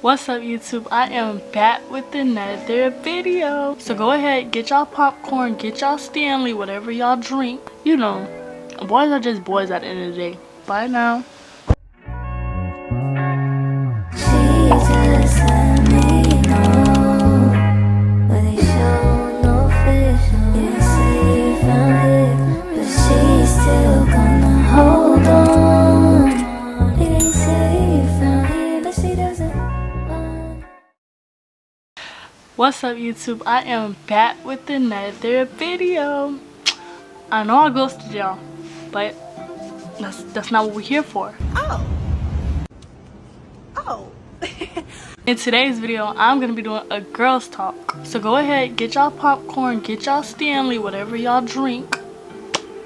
What's up, YouTube? I am back with another video. So go ahead, get y'all popcorn, get y'all Stanley, whatever y'all drink. You know, boys are just boys at the end of the day. Bye now. What's up, YouTube? I am back with another video. I know I ghosted y'all, but that's not what we're here for. Oh. In today's video, I'm gonna be doing a girls talk. So go ahead, get y'all popcorn, get y'all Stanley, whatever y'all drink,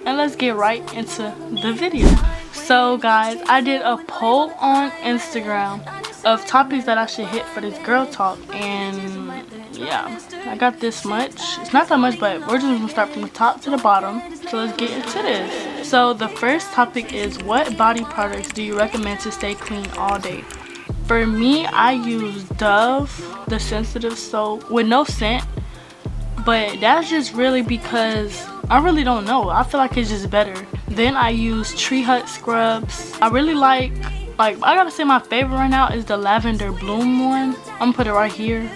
and let's get right into the video. So guys, I did a poll on Instagram of topics that I should hit for this girl talk, and yeah, I got this much. It's not that much, but we're just gonna start from the top to the bottom. So let's get into this. So the first topic is, what body products do you recommend to stay clean all day? For me, I use Dove, the sensitive soap with no scent, but that's just really because I really don't know. I feel like it's just better. Then I use Tree Hut scrubs. I really like I gotta say my favorite right now is the Lavender Bloom one. I'm gonna put it right here.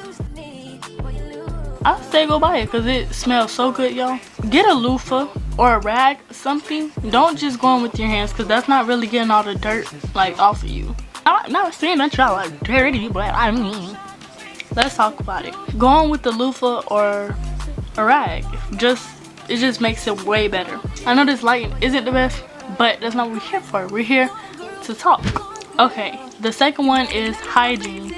I say go buy it because it smells so good, y'all. Get a loofah or a rag, something. Don't just go in with your hands, because that's not really getting all the dirt like off of you. I'm not saying that y'all are dirty, but I mean, let's talk about it. Go on with the loofah or a rag. It just makes it way better. I know this lighting isn't the best, but that's not what we're here for. We're here to talk. Okay, the second one is hygiene.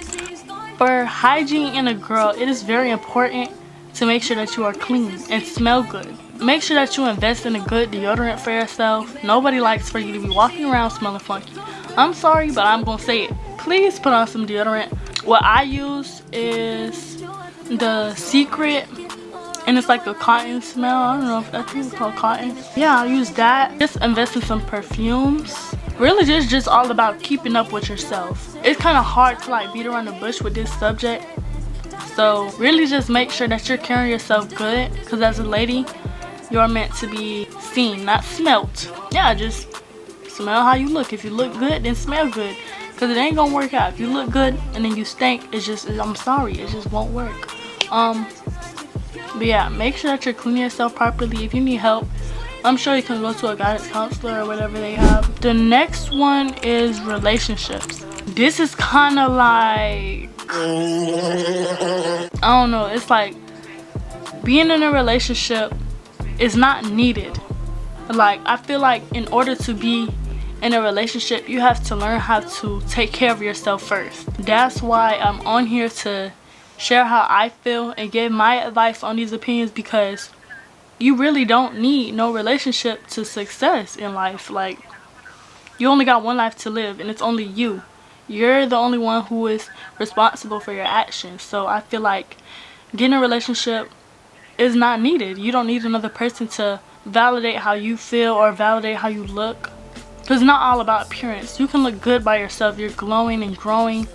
For hygiene in a girl, it is very important to make sure that you are clean and smell good. Make sure that you invest in a good deodorant for yourself. Nobody likes for you to be walking around smelling funky. I'm sorry, but I'm gonna say it. Please put on some deodorant. What I use is the Secret, and it's like a cotton smell. I don't know if I think it's called cotton. Yeah, I use that. Just invest in some perfumes. Really just all about keeping up with yourself. It's kind of hard to like beat around the bush with this subject, so really just make sure that you're carrying yourself good, because as a lady, you're meant to be seen, not smelt. Yeah, just smell how you look. If you look good, then smell good, because it ain't gonna work out. If you look good and then you stink, I'm sorry, it just won't work. But yeah, make sure that you're cleaning yourself properly. If you need help, I'm sure you can go to a guidance counselor or whatever they have. The next one is relationships. This is kind of like, I don't know, it's like being in a relationship is not needed. Like, I feel like in order to be in a relationship, you have to learn how to take care of yourself first. That's why I'm on here to share how I feel and give my advice on these opinions, because you really don't need no relationship to success in life. Like, you only got one life to live, and it's only you. You're the only one who is responsible for your actions. So I feel like getting a relationship is not needed. You don't need another person to validate how you feel or validate how you look, because it's not all about appearance. You can look good by yourself. You're glowing and growing.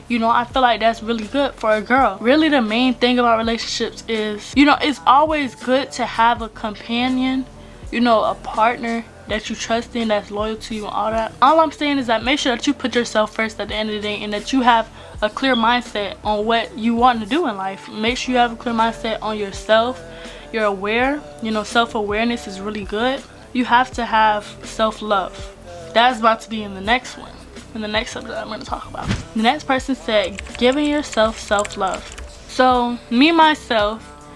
You know, I feel like that's really good for a girl. Really, the main thing about relationships is, you know, it's always good to have a companion, you know, a partner that you trust in, that's loyal to you and all that. All I'm saying is that make sure that you put yourself first at the end of the day, and that you have a clear mindset on what you want to do in life. Make sure you have a clear mindset on yourself. You're aware. You know, self-awareness is really good. You have to have self-love. That's about to be in the next one. In the next subject I'm going to talk about. The next person said, giving yourself self-love. So me myself,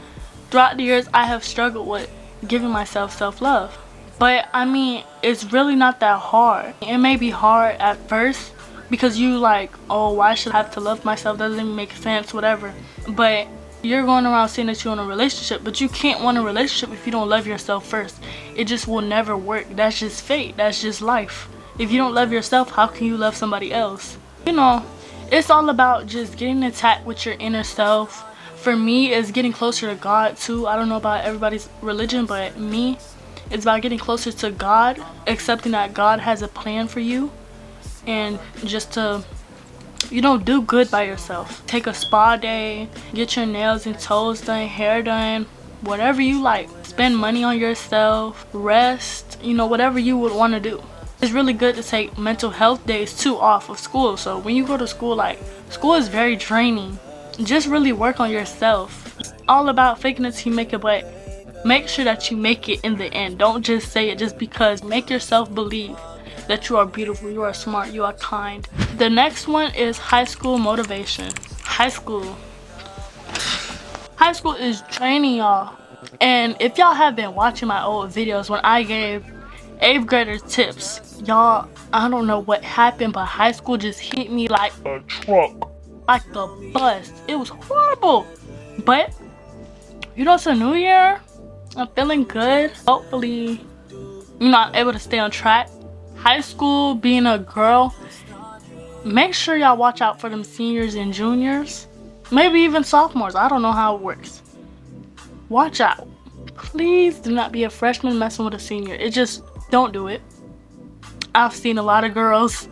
throughout the years, I have struggled with giving myself self-love, but I mean, it's really not that hard. It may be hard at first because you like, oh, why should I have to love myself? Doesn't even make sense, whatever. But you're going around saying that you're in a relationship, but you can't want a relationship if you don't love yourself first. It just will never work. That's just fate. That's just life. If you don't love yourself, how can you love somebody else? You know, it's all about just getting in touch with your inner self. For me, it's getting closer to God too. I don't know about everybody's religion, but me, it's about getting closer to God, accepting that God has a plan for you, and just to You don't do good by yourself. Take a spa day, get your nails and toes done, hair done, whatever you like. Spend money on yourself, rest, you know, whatever you would want to do. It's really good to take mental health days too off of school. So when you go to school, like, school is very draining. Just really work on yourself. It's all about faking it till you make it, but make sure that you make it in the end. Don't just say it just because. Make yourself believe that you are beautiful, you are smart, you are kind. The next one is high school motivation. High school is draining, y'all. And if y'all have been watching my old videos when I gave 8th graders tips, y'all, I don't know what happened, but high school just hit me like a truck, like a bus. It was horrible. But you know, it's a new year. I'm feeling good. Hopefully, you know, I'm able to stay on track. High school, being a girl, make sure y'all watch out for them seniors and juniors, maybe even sophomores. I don't know how it works. Watch out. Please do not be a freshman messing with a senior. It just, don't do it. I've seen a lot of girls,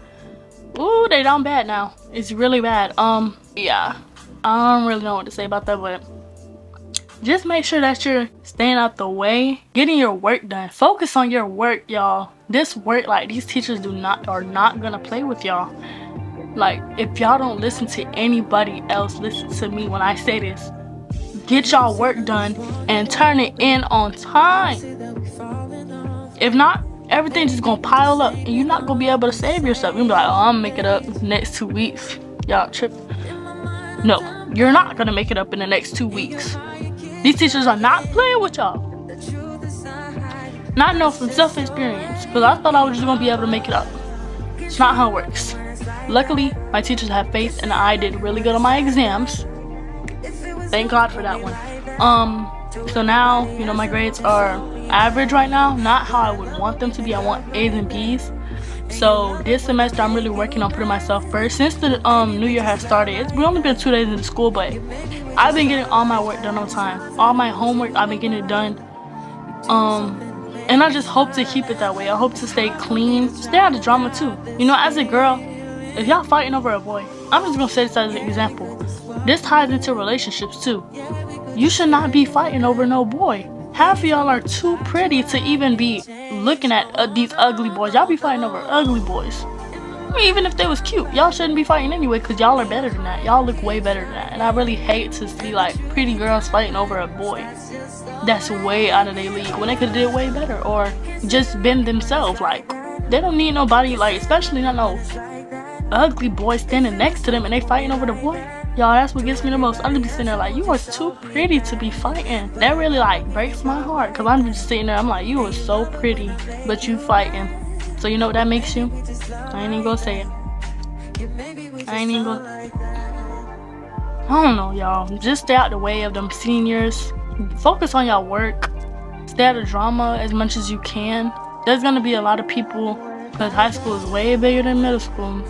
ooh, they down bad now. It's really bad. Yeah, I don't really know what to say about that, but just make sure that you're staying out the way, getting your work done. Focus on your work, y'all. This work, like, these teachers are not gonna play with y'all. Like, if y'all don't listen to anybody else, listen to me when I say this. Get y'all work done and turn it in on time. If not, everything's just gonna pile up and you're not gonna be able to save yourself. You're gonna be like, oh, I'm gonna make it up next 2 weeks. Y'all tripping. No, you're not gonna make it up in the next 2 weeks. These teachers are not playing with y'all. Not know from self-experience, because I thought I was just gonna be able to make it up. It's not how it works. Luckily, my teachers have faith and I did really good on my exams. Thank God for that one. So now, you know, my grades are average right now. Not how I would want them to be. I want A's and B's. So this semester, I'm really working on putting myself first. Since the new year has started, we've only been 2 days in school, but I've been getting all my work done on time. All my homework, I've been getting it done. And I just hope to keep it that way. I hope to stay clean, stay out of drama too. You know, as a girl, if y'all fighting over a boy, I'm just gonna say this as an example. This ties into relationships too. You should not be fighting over no boy. Half of y'all are too pretty to even be looking at these ugly boys. Y'all be fighting over ugly boys. I mean, even if they was cute, y'all shouldn't be fighting anyway, because y'all are better than that. Y'all look way better than that. And I really hate to see, like, pretty girls fighting over a boy that's way out of their league when they could have did way better, or just been themselves. Like, they don't need nobody, like, especially not no ugly boy standing next to them and they fighting over the boy. Y'all, that's what gets me the most. I'm just be sitting there like, you are too pretty to be fighting. That really, like, breaks my heart, because I'm just sitting there, I'm like, you are so pretty, but you fighting. So you know what that makes you? I ain't even gonna say it. I ain't even gonna... I don't know, y'all. Just stay out the way of them seniors. Focus on y'all work. Stay out of drama as much as you can. There's gonna be a lot of people, because high school is way bigger than middle school,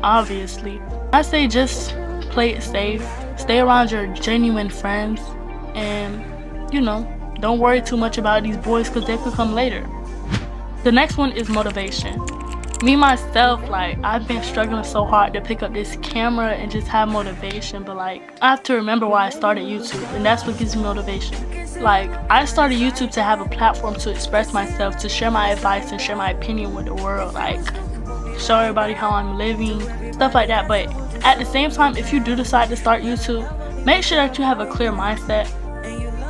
obviously. I say just play it safe. Stay around your genuine friends. And, you know, don't worry too much about these boys, because they could come later. The next one is motivation. Me, myself, like, I've been struggling so hard to pick up this camera and just have motivation, but, like, I have to remember why I started YouTube, and that's what gives me motivation. Like, I started YouTube to have a platform to express myself, to share my advice and share my opinion with the world, like, show everybody how I'm living, stuff like that. But at the same time, if you do decide to start YouTube, make sure that you have a clear mindset.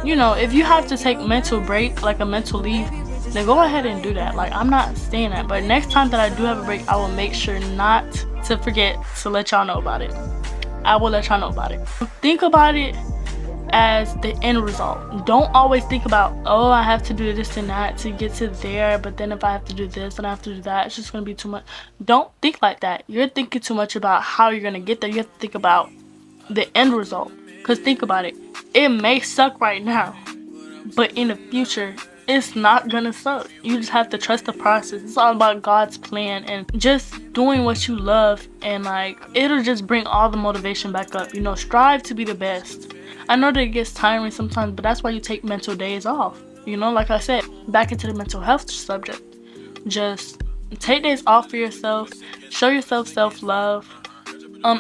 You know, if you have to take mental break, like a mental leave, then go ahead and do that. Like, I'm not saying that, but next time that I do have a break, I will make sure not to forget to let y'all know about it. I will let y'all know about it. Think about it as the end result. Don't always think about, oh, I have to do this and that to get to there, but then if I have to do this and I have to do that, it's just gonna be too much. Don't think like that. You're thinking too much about how you're gonna get there. You have to think about the end result. Because think about it, it may suck right now, but in the future, it's not gonna suck. You just have to trust the process. It's all about God's plan and just doing what you love, and like, it'll just bring all the motivation back up. You know, strive to be the best. I know that it gets tiring sometimes, but that's why you take mental days off. You know, like I said, back into the mental health subject. Just take days off for yourself. Show yourself self-love.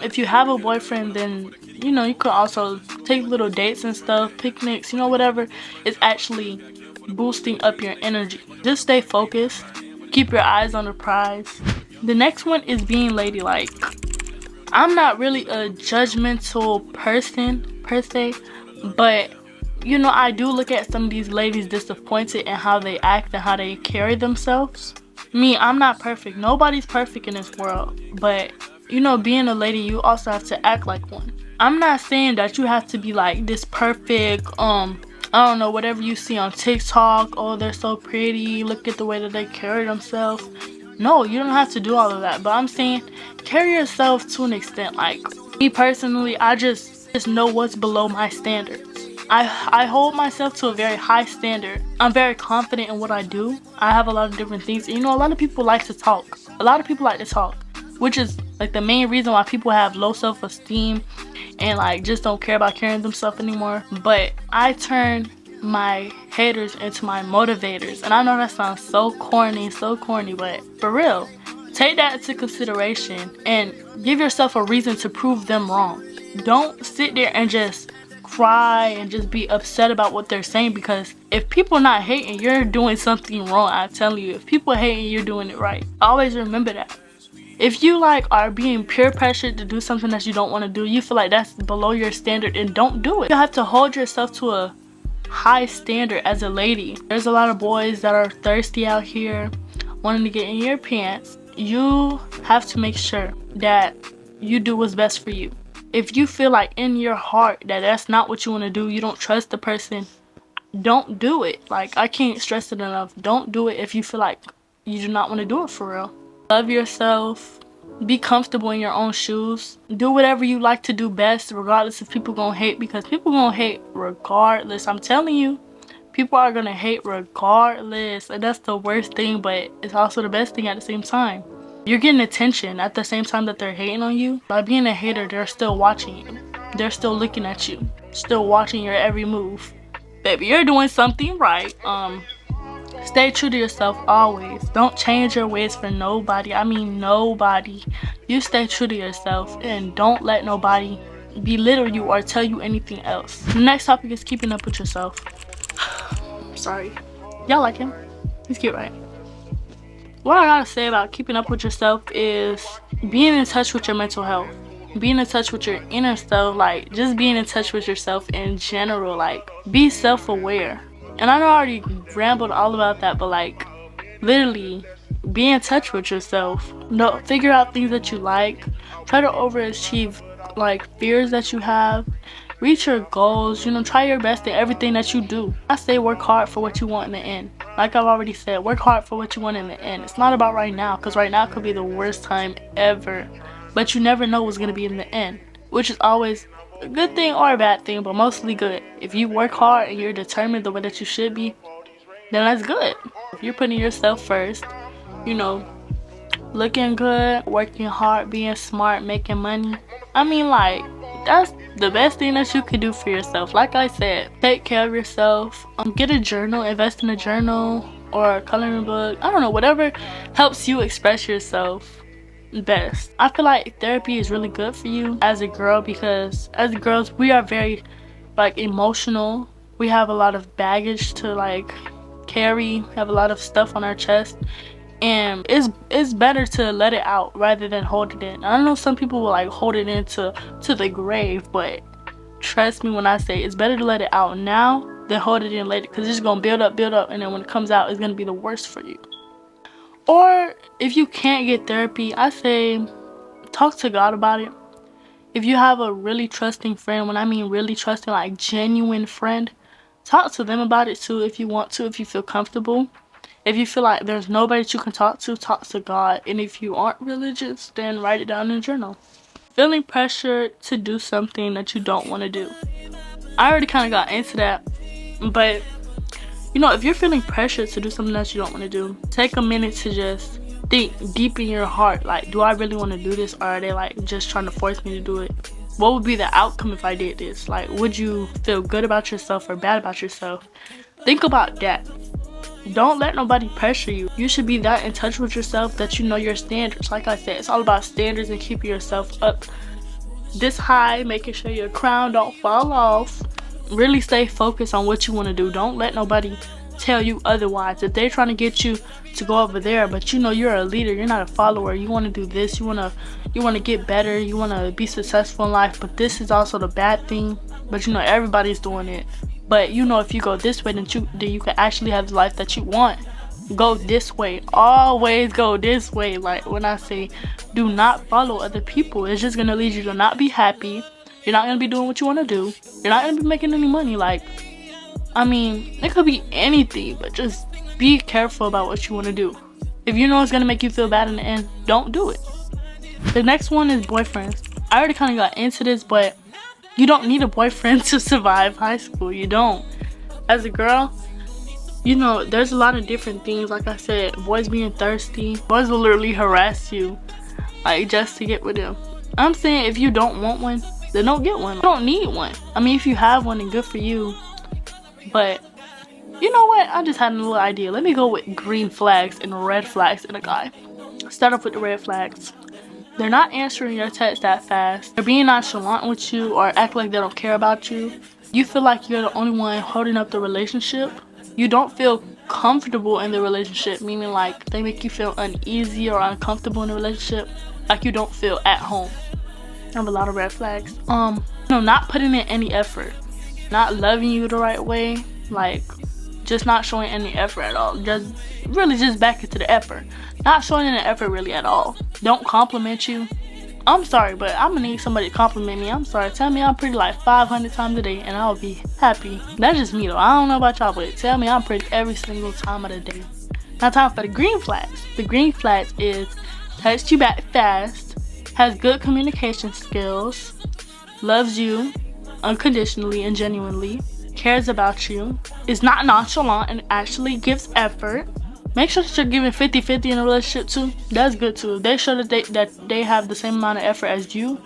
If you have a boyfriend, then you know you could also take little dates and stuff, picnics, you know, whatever is actually boosting up your energy. Just stay focused, keep your eyes on the prize. The next one is being ladylike. I'm not really a judgmental person per se, but you know, I do look at some of these ladies disappointed in how they act and how they carry themselves. Me, I'm not perfect. Nobody's perfect in this world, but you know, being a lady, you also have to act like one. I'm not saying that you have to be like this perfect, I don't know, whatever you see on TikTok. Oh, they're so pretty. Look at the way that they carry themselves. No, you don't have to do all of that. But I'm saying carry yourself to an extent. Like me personally, I just know what's below my standards. I hold myself to a very high standard. I'm very confident in what I do. I have a lot of different things. And, you know, a lot of people like to talk. A lot of people like to talk, which is like the main reason why people have low self-esteem and like just don't care about carrying themselves anymore. But I turn my haters into my motivators, and I know that sounds so corny, but for real, take that into consideration and give yourself a reason to prove them wrong. Don't sit there and just cry and just be upset about what they're saying, because if people not hating, you're doing something wrong. I'm telling you, if people hating, you're doing it right. Always remember that. If you like are being peer pressured to do something that you don't want to do, you feel like that's below your standard, and don't do it. You have to hold yourself to a high standard as a lady. There's a lot of boys that are thirsty out here wanting to get in your pants. You have to make sure that you do what's best for you. If you feel like in your heart that that's not what you want to do, you don't trust the person, don't do it. Like, I can't stress it enough. Don't do it if you feel like you do not want to do it for real. Love yourself. Be comfortable in your own shoes. Do whatever you like to do best, regardless if people gonna hate, because people gonna hate regardless. I'm telling you, people are gonna hate regardless, and that's the worst thing, but it's also the best thing at the same time. You're getting attention at the same time that they're hating on you. By being a hater, they're still watching you. They're still looking at you, still watching your every move. Baby, you're doing something right. Stay true to yourself always. Don't change your ways for nobody. I mean nobody. You stay true to yourself and don't let nobody belittle you or tell you anything else. The next topic is keeping up with yourself. Sorry. Y'all like him? He's cute, right? What I gotta say about keeping up with yourself is being in touch with your mental health. Being in touch with your inner self, like just being in touch with yourself in general. Like, be self-aware. And I know I already rambled all about that, but like, literally, be in touch with yourself. No, figure out things that you like. Try to overachieve like fears that you have. Reach your goals. You know, try your best in everything that you do. I say work hard for what you want in the end. Like I've already said, work hard for what you want in the end. It's not about right now, because right now could be the worst time ever. But you never know what's gonna be in the end, which is always a good thing or a bad thing, but mostly good. If you work hard and you're determined the way that you should be, then that's good. If you're putting yourself first, you know, looking good, working hard, being smart, making money, I mean, like, that's the best thing that you could do for yourself. Like I said, take care of yourself. Get a journal, invest in a journal or a coloring book. I don't know, whatever helps you express yourself best. I feel like therapy is really good for you as a girl, because as girls, we are very like emotional. We have a lot of baggage to like carry, have a lot of stuff on our chest, and it's better to let it out rather than hold it in. I know some people will like hold it in to the grave, but trust me when I say it's better to let it out now than hold it in later, because it's gonna build up, and then when it comes out, it's gonna be the worst for you. Or if you can't get therapy, I say talk to God about it. If you have a really trusting friend, when I mean really trusting, like genuine friend, talk to them about it too if you want to, if you feel comfortable. If you feel like there's nobody that you can talk to God. And if you aren't religious, then write it down in a journal. Feeling pressured to do something that you don't want to do. I already kind of got into that, but you know, if you're feeling pressured to do something that you don't want to do, take a minute to just think deep in your heart, like, do I really want to do this, or are they like just trying to force me to do it? What would be the outcome if I did this? Like, would you feel good about yourself or bad about yourself? Think about that. Don't let nobody pressure you. You should be that in touch with yourself that you know your standards. Like I said, it's all about standards and keeping yourself up this high, making sure your crown don't fall off. Really stay focused on what you want to do. Don't let nobody tell you otherwise. If they're trying to get you to go over there, but you know you're a leader, you're not a follower, you want to do this, you want to get better, you want to be successful in life, but this is also the bad thing, but you know everybody's doing it. But you know if you go this way, then you can actually have the life that you want. Go this way. Always go this way. Like when I say do not follow other people, it's just gonna lead you to not be happy. You're not gonna be doing what you want to do. You're not gonna be making any money. Like, I mean, it could be anything, but just be careful about what you want to do. If you know it's gonna make you feel bad in the end, don't do it. The next one is boyfriends. I already kind of got into this, but you don't need a boyfriend to survive high school. You don't. As a girl, you know, there's a lot of different things. Like I said, boys being thirsty. Boys will literally harass you, like, just to get with them. I'm saying if you don't want one, then don't get one. You don't need one. I mean, if you have one, then good for you. But you know what? I just had a little idea. Let me go with green flags and red flags in a guy. Start off with the red flags. They're not answering your text that fast. They're being nonchalant with you or act like they don't care about you. You feel like you're the only one holding up the relationship. You don't feel comfortable in the relationship, meaning like they make you feel uneasy or uncomfortable in the relationship. Like you don't feel at home. I have a lot of red flags. You know, not putting in any effort. Not loving you the right way. Like, just not showing any effort at all. Just back into the effort. Not showing any effort really at all. Don't compliment you. I'm sorry, but I'm gonna need somebody to compliment me. I'm sorry. Tell me I'm pretty like 500 times a day and I'll be happy. That's just me though. I don't know about y'all, but tell me I'm pretty every single time of the day. Now time for the green flags. The green flags is text you back fast, has good communication skills, loves you unconditionally and genuinely, cares about you, is not nonchalant and actually gives effort. Make sure that you're giving 50-50 in a relationship too. That's good too. If they show that they have the same amount of effort as you,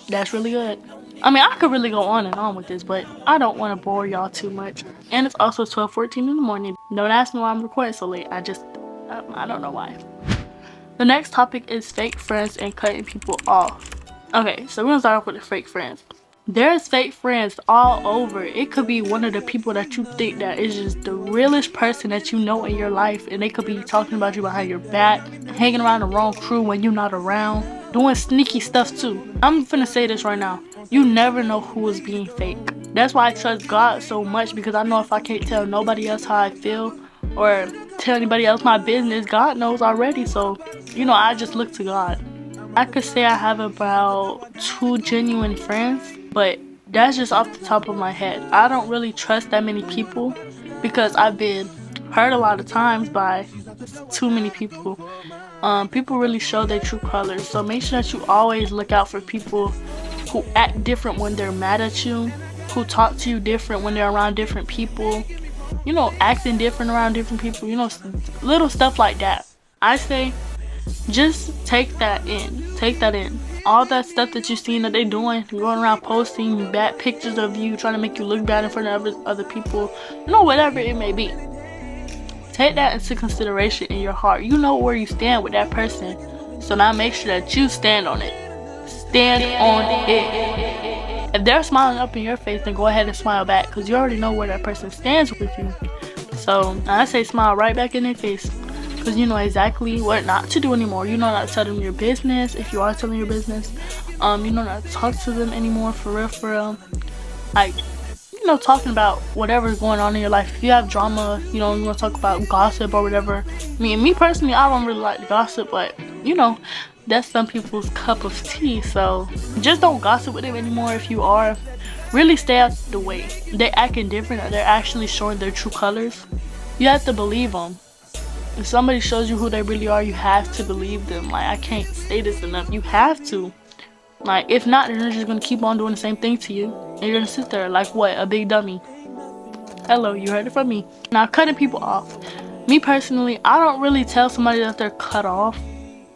that's really good. I mean, I could really go on and on with this, but I don't want to bore y'all too much. And it's also 12:14 in the morning. Don't ask me why I'm recording so late. I don't know why. The next topic is fake friends and cutting people off. Okay, so we're gonna start off with the fake friends. There's fake friends all over. It could be one of the people that you think that is just the realest person that you know in your life, and they could be talking about you behind your back, hanging around the wrong crew when you're not around, doing sneaky stuff too. I'm finna say this right now. You never know who is being fake. That's why I trust God so much, because I know if I can't tell nobody else how I feel or tell anybody else my business, God knows already. So, you know, I just look to God. I could say I have about 2 genuine friends, but that's just off the top of my head. I don't really trust that many people because I've been hurt a lot of times by too many people. People really show their true colors, so make sure that you always look out for people who act different when they're mad at you, who talk to you different when they're around different people, you know, acting different around different people, you know, little stuff like that. I say just take that in. All that stuff that you've seen that they doing, going around posting bad pictures of you, trying to make you look bad in front of other people, you know, whatever it may be. Take that into consideration in your heart. You know where you stand with that person, so now make sure that you stand on it. Stand on it. If they're smiling up in your face, then go ahead and smile back, because you already know where that person stands with you. So I say smile right back in their face, because you know exactly what not to do anymore. You know not to tell them your business if you are telling your business. You know not to talk to them anymore, for real. Like, you know, talking about whatever's going on in your life. If you have drama, you know, you want to talk about gossip or whatever. Me personally, I don't really like gossip, but you know, that's some people's cup of tea. So just don't gossip with them anymore. If you are, really stay out the way. They acting different, or they're actually showing their true colors. You have to believe them. If somebody shows you who they really are, you have to believe them. Like, I can't say this enough. You have to. Like, if not, they're just gonna keep on doing the same thing to you, and you're gonna sit there like what? A big dummy. Hello, you heard it from me. Now, cutting people off. Me personally, I don't really tell somebody that they're cut off.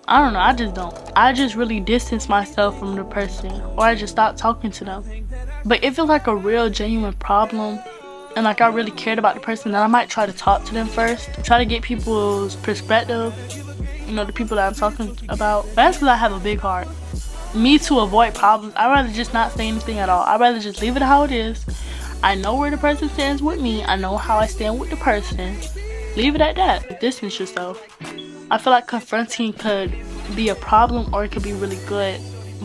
I don't know, I just don't. I just really distance myself from the person, or I just stop talking to them. But if it's like a real genuine problem, and like I really cared about the person, then I might try to talk to them first. Try to get people's perspective, you know, the people that I'm talking about. But that's because I have a big heart. me to avoid problems, I'd rather just not say anything at all. I'd rather just leave it how it is. I know where the person stands with me. I know how I stand with the person. Leave it at that. Distance yourself. I feel like confronting could be a problem or it could be really good.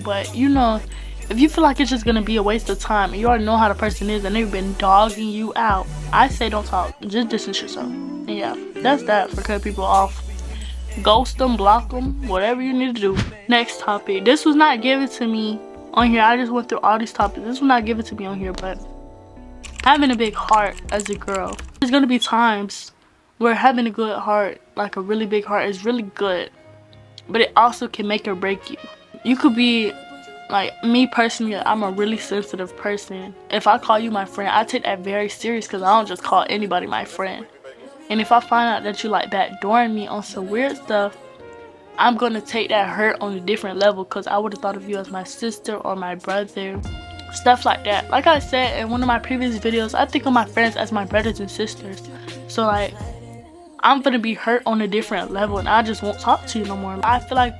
But you know, if you feel like it's just gonna be a waste of time and you already know how the person is and they've been dogging you out, I say don't talk. Just distance yourself. And yeah, that's that for cutting people off. Ghost them, block them, whatever you need to do. Next topic. This was not given to me on here. I just went through all these topics. This was not given to me on here, but having a big heart as a girl. There's gonna be times where having a good heart, like a really big heart, is really good, but it also can make or break you. You could be, like me personally, I'm a really sensitive person. If I call you my friend, I take that very serious because I don't just call anybody my friend. And if I find out that you like backdooring me on some weird stuff, I'm gonna take that hurt on a different level because I would have thought of you as my sister or my brother. Stuff like that. Like I said in one of my previous videos, I think of my friends as my brothers and sisters. So like, I'm gonna be hurt on a different level and I just won't talk to you no more. I feel like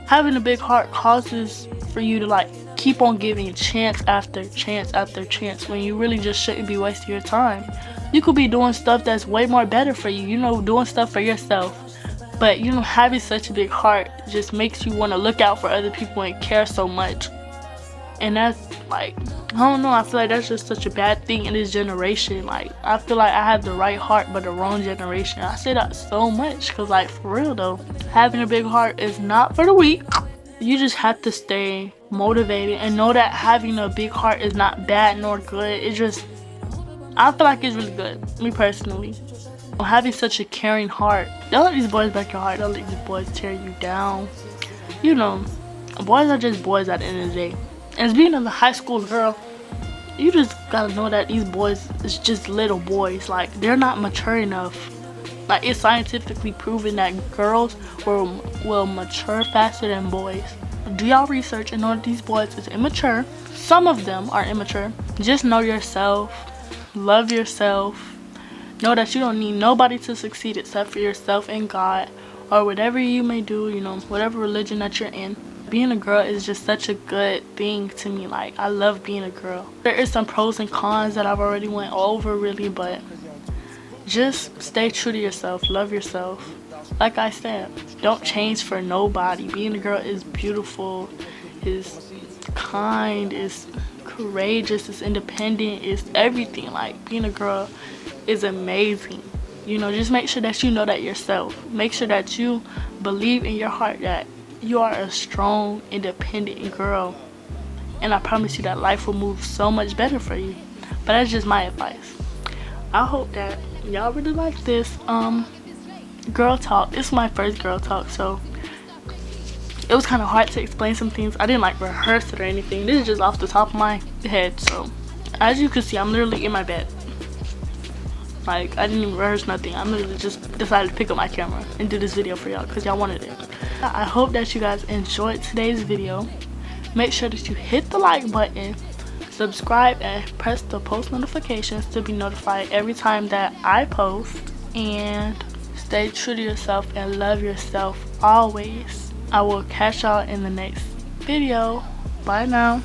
having a big heart causes for you to like keep on giving chance after chance after chance when you really just shouldn't be wasting your time. You could be doing stuff that's way more better for you, you know, doing stuff for yourself. But you know, having such a big heart just makes you want to look out for other people and care so much. And that's like, I don't know, I feel like that's just such a bad thing in this generation. Like, I feel like I have the right heart but the wrong generation. I say that so much because like, for real though, having a big heart is not for the weak. You just have to stay motivated and know that having a big heart is not bad nor good. It just, I feel like it's really good, me personally. Having such a caring heart. Don't let these boys break your heart. Don't let these boys tear you down. You know, boys are just boys at the end of the day. As being a high school girl, you just gotta know that these boys is just little boys. Like, they're not mature enough. Like, it's scientifically proven that girls will mature faster than boys. Do y'all research and know that these boys is immature. Some of them are immature. Just know yourself. Love yourself. Know that you don't need nobody to succeed except for yourself and God, or whatever you may do, you know, whatever religion that you're in. Being a girl is just such a good thing to me. Like, I love being a girl. There is some pros and cons that I've already went over really, but just stay true to yourself. Love yourself. Like I said, don't change for nobody. Being a girl is beautiful, is kind, is courageous, is independent, is everything. Like, being a girl is amazing. You know, just make sure that you know that yourself. Make sure that you believe in your heart that you are a strong, independent girl. And I promise you that life will move so much better for you. But that's just my advice. I hope that y'all really like this girl talk. This is my first girl talk, so it was kind of hard to explain some things. I didn't like rehearse it or anything. This is just off the top of my head. So as you can see, I'm literally in my bed. Like, I didn't even rehearse nothing. I literally just decided to pick up my camera and do this video for y'all because y'all wanted it. I hope that you guys enjoyed today's video. Make sure that you hit the like button, subscribe, and press the post notifications to be notified every time that I post. And stay true to yourself and love yourself always. I will catch y'all in the next video. Bye now.